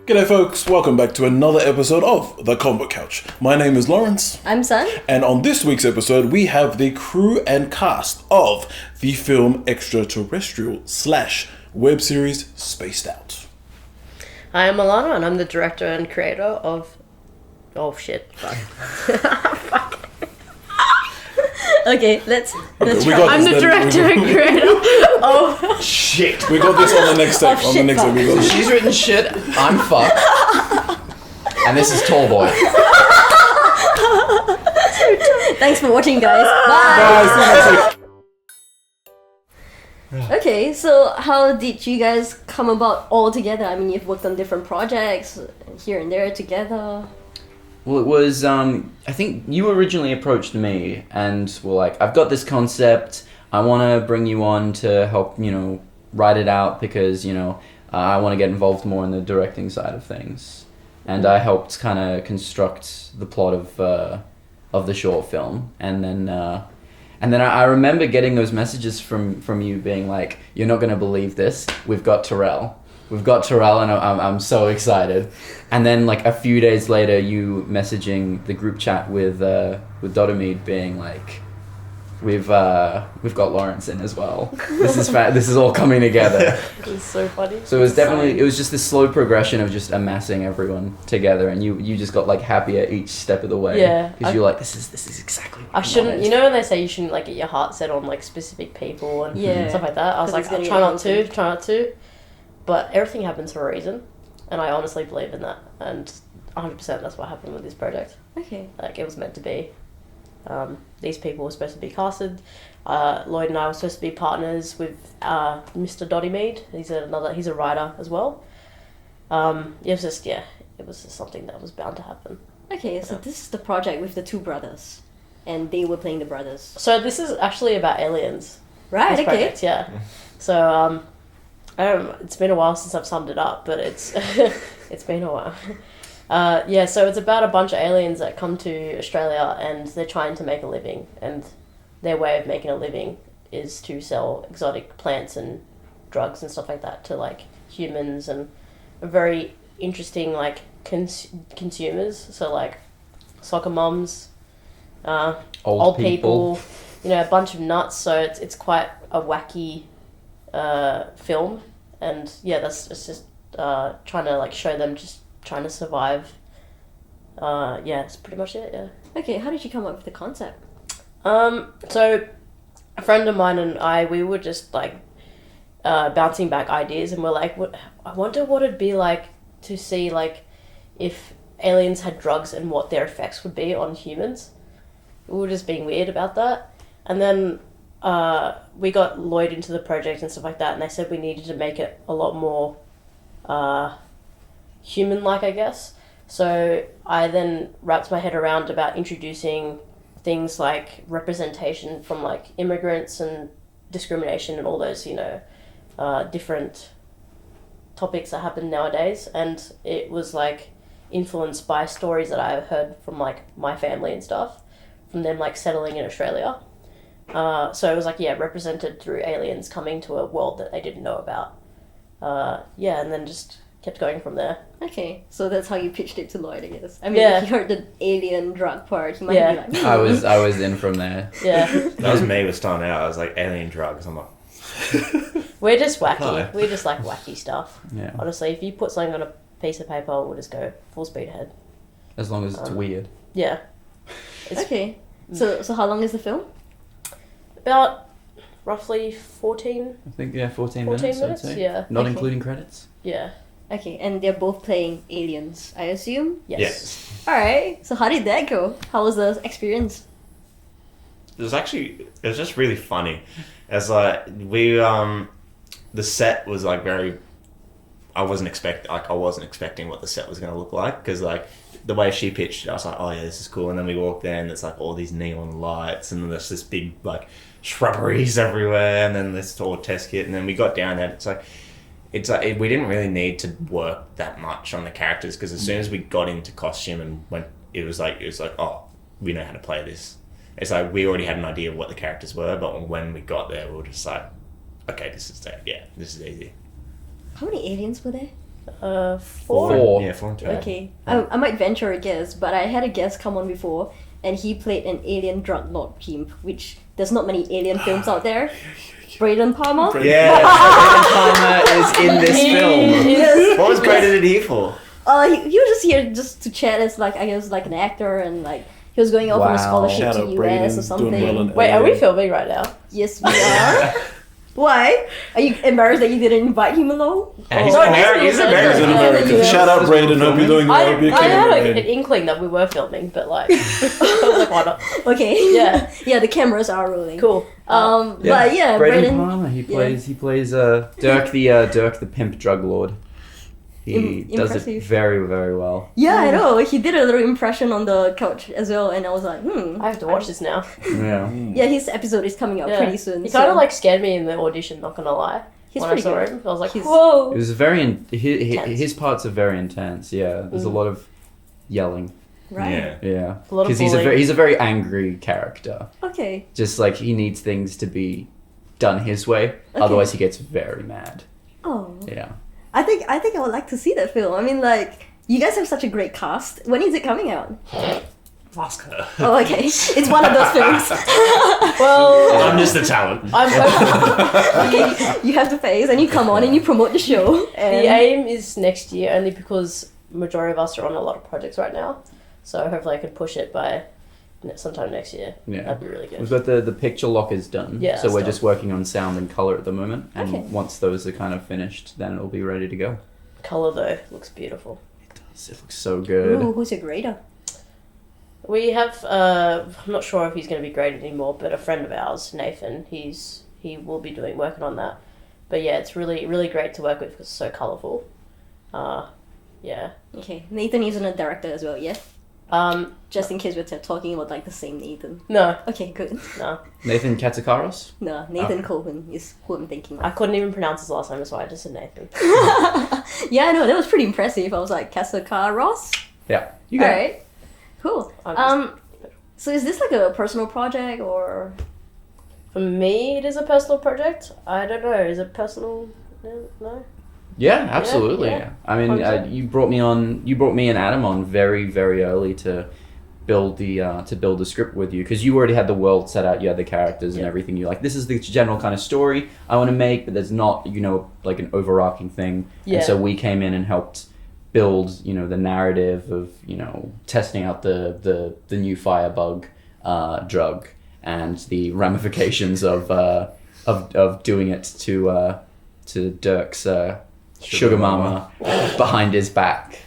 G'day folks, welcome back to another episode of The Convo Couch. My name is Lawrence. I'm Sun. And on this week's episode, we have the crew and cast of the film Extraterrestrial / web series Spaced Out. I am Ilana, and I'm the director and creator of... Oh, shit. Fuck. Okay, let's try. I'm the director and creator. Oh shit! We got this on the next take. So she's written shit. I'm fucked. And this is Tall Boy. Thanks for watching, guys. Bye. Okay, so how did you guys come about all together? I mean, you've worked on different projects here and there together. Well, it was, I think you originally approached me and were like, I've got this concept, I want to bring you on to help, write it out because, I want to get involved more in the directing side of things. And I helped kind of construct the plot of the short film. And then I remember getting those messages from you being like, you're not going to believe this, we've got Terrell. And I'm so excited. And then like a few days later, you messaging the group chat with Dodomede being like, we've got Lawrence in as well. This is all coming together. It's so funny. So it was just this slow progression of just amassing everyone together, and you just got like happier each step of the way. Yeah. Because you're like, this is exactly what I shouldn't. You know when they say you shouldn't like get your heart set on like specific people and stuff like that. I was like, try not to. But everything happens for a reason, and I honestly believe in that, and 100% that's what happened with this project. Okay. Like, it was meant to be. These people were supposed to be casted. Lloyd and I were supposed to be partners with Mr. Dodomede. He's a writer as well. It was just something that was bound to happen. Okay, so this is the project with the two brothers, and they were playing the brothers. So this is actually about aliens. Right, this okay. Project, yeah. So, it's been a while since I've summed it up, but it's been a while. So it's about a bunch of aliens that come to Australia and they're trying to make a living, and their way of making a living is to sell exotic plants and drugs and stuff like that to like humans and very interesting like consumers. So like soccer mums, old people, a bunch of nuts. So it's quite a wacky film, and it's just trying to like show them just trying to survive. That's pretty much it. Okay, how did you come up with the concept? So a friend of mine and we were just like bouncing back ideas, and we're like, I wonder what it'd be like to see like if aliens had drugs and what their effects would be on humans. We were just being weird about that, and then we got Lloyd into the project and stuff like that, and they said we needed to make it a lot more human-like, I guess. So I then wrapped my head around about introducing things like representation from like immigrants and discrimination and all those, different topics that happen nowadays. And it was like influenced by stories that I heard from like my family and stuff, from them like settling in Australia. So it was like, represented through aliens coming to a world that they didn't know about. And then just kept going from there. Okay, so that's how you pitched it to Lloyd, I guess. I mean, if he heard the alien drug part, he might be like... I was in from there. Yeah. That was me with starting out. I was like, alien drugs. I'm like... We're just wacky. Hi. We just like wacky stuff. Yeah. Honestly, if you put something on a piece of paper, we'll just go full speed ahead. As long as it's weird. Yeah. Okay. So how long is the film? About roughly 14. I think 14 minutes. I'd say. Yeah. Not including credits. Yeah. Okay, and they're both playing aliens, I assume? Yes. Alright, so how did that go? How was the experience? It was just really funny. As like the set was like very. I wasn't expecting what the set was going to look like, because like the way she pitched it, I was like, oh yeah, this is cool. And then we walked in, it's like all these neon lights, and then there's this big like shrubberies everywhere, and then this whole test kit, and then we got down there. It's like we didn't really need to work that much on the characters, because as soon as we got into costume and went, it was like oh, we know how to play this. It's like we already had an idea of what the characters were, but when we got there, we were just like, okay, this is easy. How many aliens were there? Four. Four. Yeah, 4 and 2. Okay. I might venture a guess, but I had a guest come on before, and he played an alien drug lord pimp, which there's not many alien films out there. Braden Palmer? Yeah. Braden Palmer is in this film. What was Braden in here for? He was just here just to chat as like, I guess, like an actor, and like he was going off on a Wow. scholarship Shout to out US Braden, or something. doing well in Wait, are LA. we filming right now? Yes, we are. Why? Are you embarrassed that you didn't invite him along? And he's Oh, American. He's he's He's American. in Yeah, America. yeah. Shout out Braden. Hope you're doing well. Be I had careful, an man. inkling that we were filming, but like, I was like, why not? Okay. Yeah. Yeah, the cameras are rolling. Cool. But yeah, Braden Braden. Palmer. He plays Dirk the pimp drug lord. He does it Impressive. very, very well. Yeah, I know. He did a little impression on the couch as well, and I was like, I have to watch this now. Yeah. Yeah, his episode is coming out Yeah. pretty soon. He kind of like scared me in the audition, not gonna lie. He's When pretty I saw good. him, I was like, He's- whoa. It was very Intense. his parts are very intense. Yeah, there's a lot of yelling. Right. Yeah. Yeah, A lot of because bullying. he's a very angry character. Okay. Just like he needs things to be done his way, otherwise he gets very mad. Oh. Yeah. I think I would like to see that film. I mean, like, you guys have such a great cast. When is it coming out? Ask her. Oh, okay. It's one of those films. Well, I'm just the talent. I'm, You have to face, and you come on and you promote the show. the And aim is next year, only because majority of us are on a lot of projects right now. So hopefully I can push it by sometime next year. Yeah. That'd be really We've good. got the picture lockers done. Yeah, So that's we're done. just working on sound and color at the moment, and Okay. once those are kind of finished, then it'll be ready to go. Color though looks beautiful. It looks so good. ooh, who's your grader? We have I'm not sure if he's going to be graded anymore, but a friend of ours, Nathan, he will be working on that. But yeah, it's really really great to work with because it's so colorful. Yeah. Okay, Nathan isn't a director as well, yeah? Um. Just in case we're talking about like the same Nathan. No. Okay, good. No. Nathan Katsikaros? No, Nathan Cohen is who I'm thinking I of. couldn't even pronounce his last name, that's why I just said Nathan. Yeah, I know, that was pretty impressive. I was like, Ross? Yeah. You got it. Alright. Cool. I'm just- So is this like a personal project or... For me, it is a personal project. I don't know. Is it personal? No. Yeah, absolutely. yeah. I mean, 100%. you brought me and Adam on very, very early to build the script with you, because you already had the world set out, you had the characters and Yeah. everything. You're like, this is the general kind of story I want to make, but there's not, like an overarching thing. Yeah. And so we came in and helped build, the narrative of, testing out the new firebug drug and the ramifications of doing it to Dirk's sugar mama behind his back.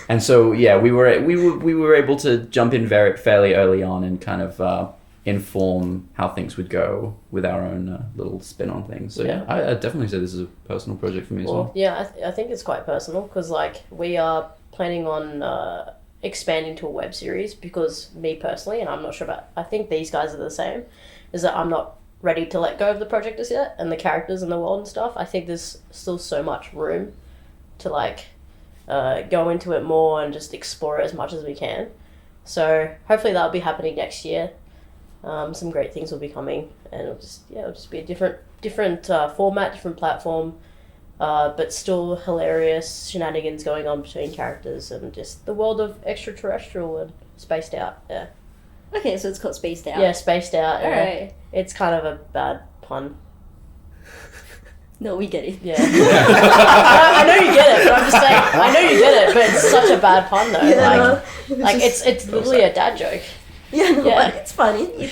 And so yeah, we were able to jump in fairly early on and kind of inform how things would go with our own little spin on things. So yeah, I definitely say this is a personal project for me as well. Yeah, I think it's quite personal because like we are planning on expanding to a web series because me personally, and I'm not sure about, I think these guys are the same, is that I'm not ready to let go of the project as yet and the characters and the world and stuff. I think there's still so much room to like go into it more and just explore it as much as we can. So hopefully that'll be happening next year. Some great things will be coming, and it'll just be a different format, different platform, but still hilarious shenanigans going on between characters and just the world of extraterrestrial and spaced out. Yeah. Okay, so it's called Spaced Out. Yeah, spaced out. Yeah. Alright. It's kind of a bad pun. No, we get it. Yeah. I know you get it, but I'm just saying, I know you get it, but it's such a bad pun though. Yeah, Like it's literally a dad joke. Yeah, no, Yeah. but it's funny.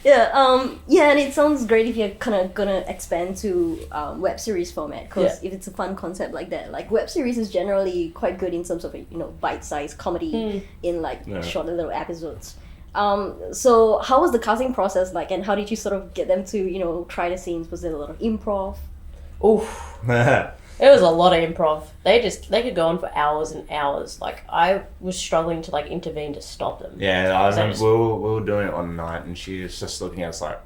Yeah, and it sounds great if you're kind of gonna expand to web series format, because if it's a fun concept like that, like web series is generally quite good in terms of bite-sized comedy in like shorter little episodes. So how was the casting process like, and how did you sort of get them to try the scenes? Was there a lot of improv? Oof. It was a lot of improv. They could go on for hours and hours. Like I was struggling to like intervene to stop them. Yeah, I remember just- we were doing it one night, and she was just looking at us like,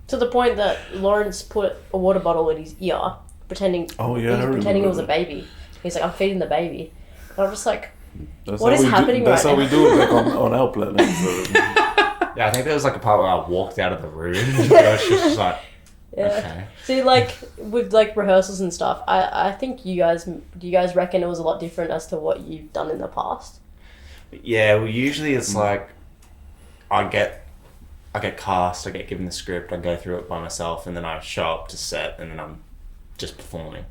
To the point that Lawrence put a water bottle in his ear, pretending Oh, yeah, he I was pretending remember it was a that. baby. He's like, I'm feeding the baby. And I'm just like, That's What how is we happening That's right how now? we do it back on our planet. So. yeah, I think there was like a part where I walked out of the room. And she was just like, Yeah. Okay. See, like with like rehearsals and stuff, I think do you guys reckon it was a lot different as to what you've done in the past? Yeah, well, usually it's like I get cast, I get given the script, I go through it by myself, and then I show up to set, and then I'm just performing.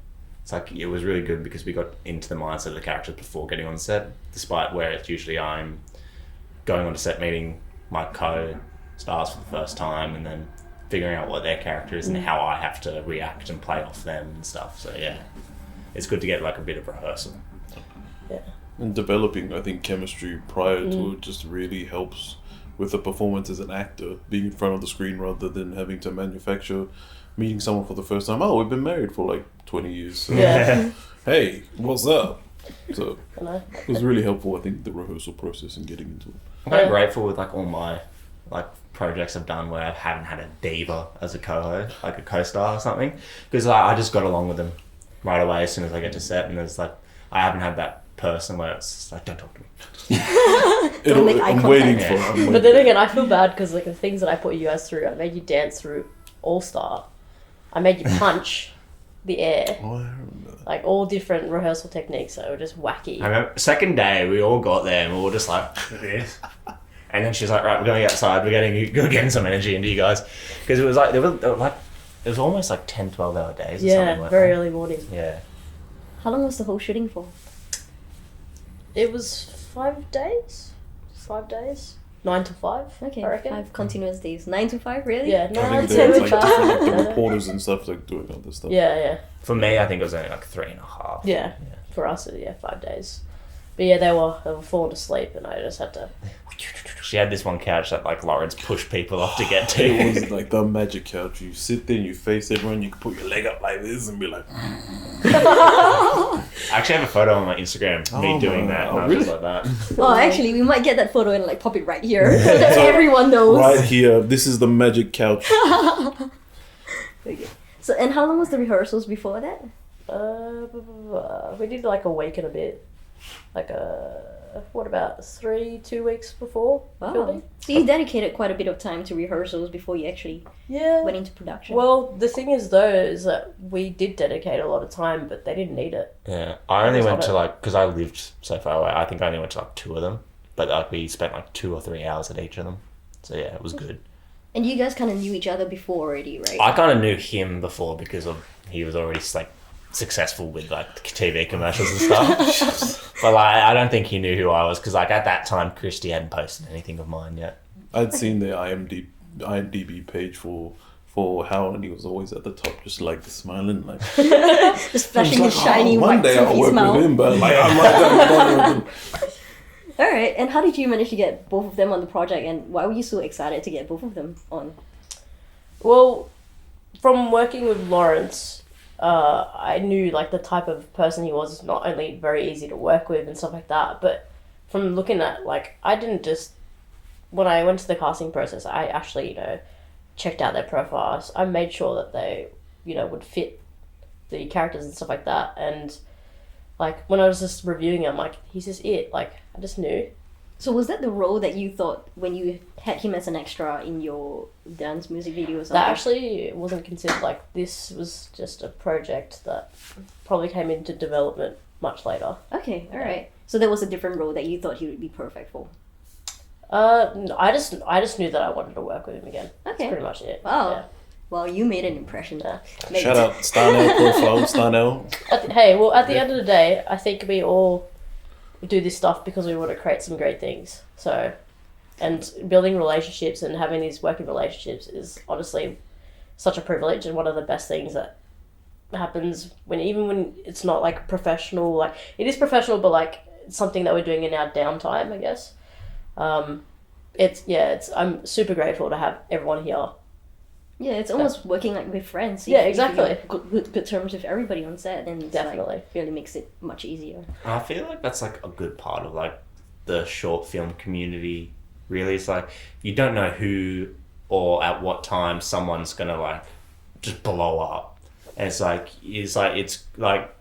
It's like it was really good because we got into the mindset of the characters before getting on set, despite where it's usually I'm going on to set, meeting my co-stars for the first time, and then figuring out what their character is and how I have to react and play off them and stuff. So yeah, it's good to get like a bit of rehearsal. Yeah. And developing, I think, chemistry prior to it just really helps with the performance as an actor, being in front of the screen rather than having to manufacture meeting someone for the first time. Oh, we've been married for like 20 years. So, Yeah. hey, what's up? So I know. it was really helpful, I think, the rehearsal process and getting into it. I'm very grateful with like all my like projects I've done where I haven't had a diva as a co-host, like a co-star or something, because I just got along with them right away as soon as I get to set, and there's like I haven't had that person where it's just like, don't talk to me. Don't make eye I'm contact. waiting for it. But then again, I feel bad because like the things that I put you guys through, I made you dance through All Star. I made you punch the air. Oh, I remember that. Like all different rehearsal techniques that were just wacky. I remember second day we all got there and we were just like this. And then she's like, right, we're going outside, we're getting some energy into you guys. Because it was like, it was almost like 10, 12 hour days or something Yeah, like very that. early morning. Yeah. How long was the whole shooting for? It was 5 days. 5 days. 9 to 5. Okay, I reckon. 5 continuous days. 9 to 5, really? Yeah, I 9 think there to was like different, like, the 5. reporters and stuff like doing all this stuff. Yeah. For me, I think it was only like 3.5. Yeah. For us, 5 days. But yeah, they were falling asleep, and I just had to. She had this one couch that like Lawrence pushed people off to get to. It was like the magic couch. You sit there and you face everyone. You can put your leg up like this and be like, I actually have a photo on my Instagram, me Oh doing my- that, and oh, I was just really? like that. Oh, actually, we might get that photo and like pop it right here so that So, everyone knows. right here, this is the magic couch. Okay. So, and how long was the rehearsals before that? We did like a week and a bit. Like what about 2 weeks before filming? So you dedicated quite a bit of time to rehearsals before you actually Yeah. went into production. Well, the thing is though, is that we did dedicate a lot of time, but they didn't need it. Yeah, I only was went on to it. like, because I lived so far away, I think I only went to like 2 of them. But like we spent like 2 or 3 hours at each of them. So yeah, it was good. And you guys kind of knew each other before already, right? I kind of knew him before because he was already like successful with like TV commercials and stuff. But like, I don't think he knew who I was because like at that time Christy hadn't posted anything of mine yet. I'd seen the IMDb page for Howard, and he was always at the top, just like smiling, like Just flashing his like, shiny one white day I'll toothy work smile. with him, but like I'm right there with him. All right, and how did you manage to get both of them on the project, and why were you so excited to get both of them on? Well, from working with Lawrence, I knew like the type of person he was not only very easy to work with and stuff like that, but from looking at like I didn't just when I went to the casting process, I actually checked out their profiles. I made sure that they would fit the characters and stuff like that, and like when I was just reviewing him, like he's just it. Like I just knew. So was that the role that you thought when you had him as an extra in your dance music video or something? That actually wasn't considered. Like this was just a project that probably came into development much later. Okay, all right. So that was a different role that you thought he would be perfect for. No, I just knew that I wanted to work with him again. That's Okay. pretty much it. Wow. Yeah. Well, you made an impression. Yeah. Mate. Shout out Starnell profile, Starnell. At the end of the day, I think we all do this stuff because we want to create some great things. So, and building relationships and having these working relationships is honestly such a privilege and one of the best things that happens even when it's not like professional. Like it is professional, but like it's something that we're doing in our downtime, I guess. I'm super grateful to have everyone here. Yeah, it's almost working like with friends. Yeah, If you're exactly. good terms with everybody on set, and it's Definitely. like, really makes it much easier. I feel like that's like a good part of like the short film community. Really, it's like you don't know who or at what time someone's gonna like just blow up, and it's like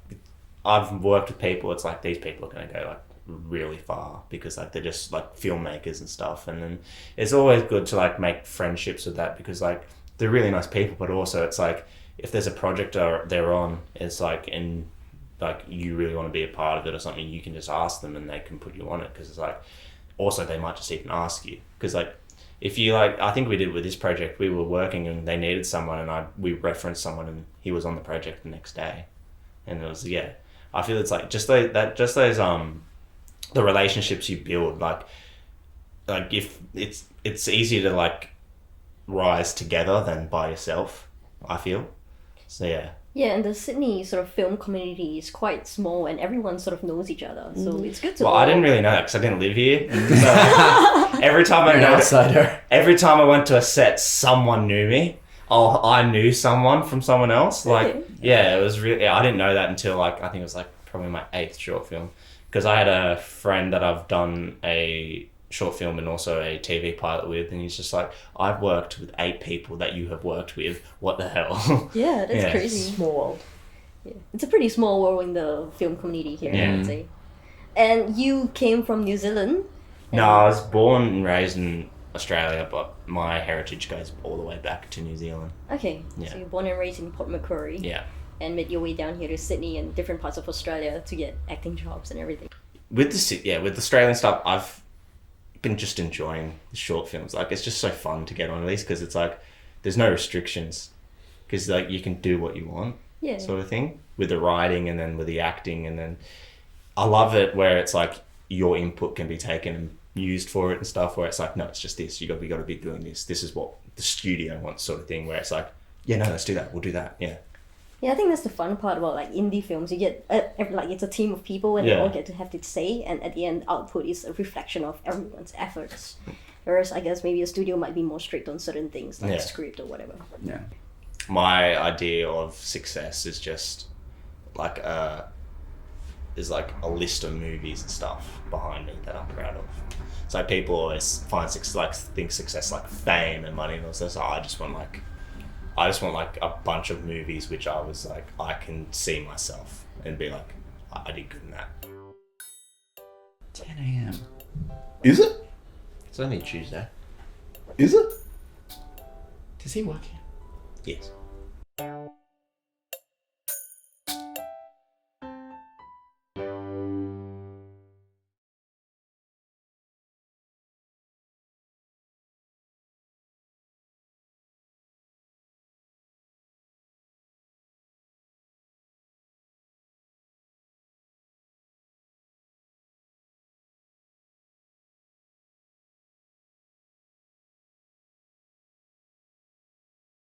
I've worked with people. It's like these people are gonna go like really far because like they're just like filmmakers and stuff, and then it's always good to like make friendships with that because like they're really nice people, but also it's like if there's a project they're on, it's like and like you really want to be a part of it or something, you can just ask them and they can put you on it, because it's like also they might just even ask you, because like if you like, I think we did with this project, we were working and they needed someone and we referenced someone and he was on the project the next day, and it was I feel it's like just those the relationships you build, like if it's easier to like rise together than by yourself, I feel. So yeah. Yeah, and the Sydney sort of film community is quite small and everyone sort of knows each other. So it's good to Well, I didn't really know that because I didn't live here. So every time You're an outsider. Every time I went to a set, someone knew me. Oh, I knew someone from someone else. Like, Okay. yeah, it was really... I didn't know that until like, I think it was like probably my 8th short film. Because I had a friend that I've done a short film and also a TV pilot with, and he's just like, I've worked with 8 people that you have worked with. What the hell? Yeah, that's Yeah. crazy. Small world. Yeah. It's a pretty small world in the film community here, Yeah. I would say. And you came from New Zealand? No, I was born and raised in Australia, but my heritage goes all the way back to New Zealand. Okay, Yeah. so you're born and raised in Port Macquarie. Yeah. And made your way down here to Sydney and different parts of Australia to get acting jobs and everything. With with Australian stuff, I've been just enjoying the short films. Like, it's just so fun to get on, at least, because it's like there's no restrictions, because like you can do what you want, Yeah. sort of thing, with the writing and then with the acting, and then I love it where it's like your input can be taken and used for it and stuff, where it's like, no, it's just this, we got to be doing this is what the studio wants, sort of thing, where it's like, yeah, no, let's do that, we'll do that. Yeah, I think that's the fun part about like indie films. You get like it's a team of people and they Yeah. all get to have to say, and at the end, output is a reflection of everyone's efforts. Whereas I guess maybe a studio might be more strict on certain things like Yeah. script or whatever. Yeah. My idea of success is just like a list of movies and stuff behind me that I'm proud of. So people always think success like fame and money and all this. So I just want like a bunch of movies which I was like, I can see myself and be like, I did good in that. 10 a.m. Is it? It's only Tuesday. Is it? Does he work here? Yes.